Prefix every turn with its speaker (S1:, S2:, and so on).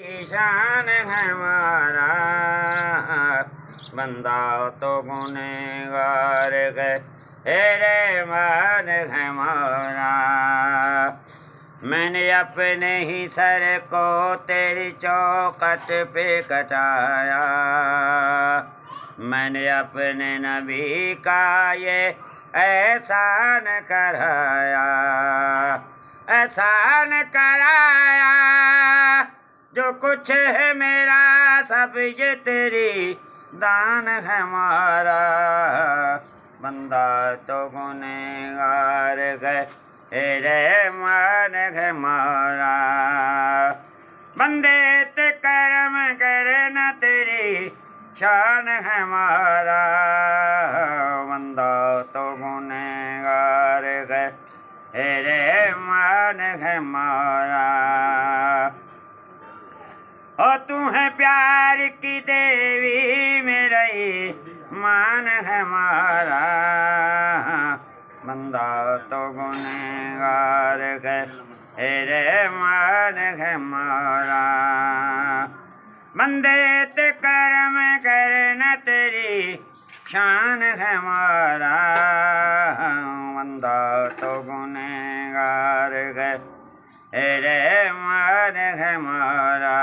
S1: ईशान है हमारा बंदा तो गुनहगार है, तेरे मान है हमारा। मैंने अपने ही सर को तेरी चौखट पे कटाया, मैंने अपने नबी का ये एहसान कराया, एहसान कराया। जो कुछ है मेरा सब ये तेरी दान है हमारा। बंदा तो गुनहगार है, तेरे मान है हमारा। बंदे ते कर्म करे न तेरी शान है हमारा। बंदा तो गुनहगार है, तेरे मान है हमारा। ओ तू है प्यार की देवी मेरा मान है हमारा। बंदा तो गुनहगार है, तेरे मान है हमारा। बंदे ते कर्म करना तेरी शान है हमारा। बंदा तो गुनहगार है, तेरे मान है हमारा।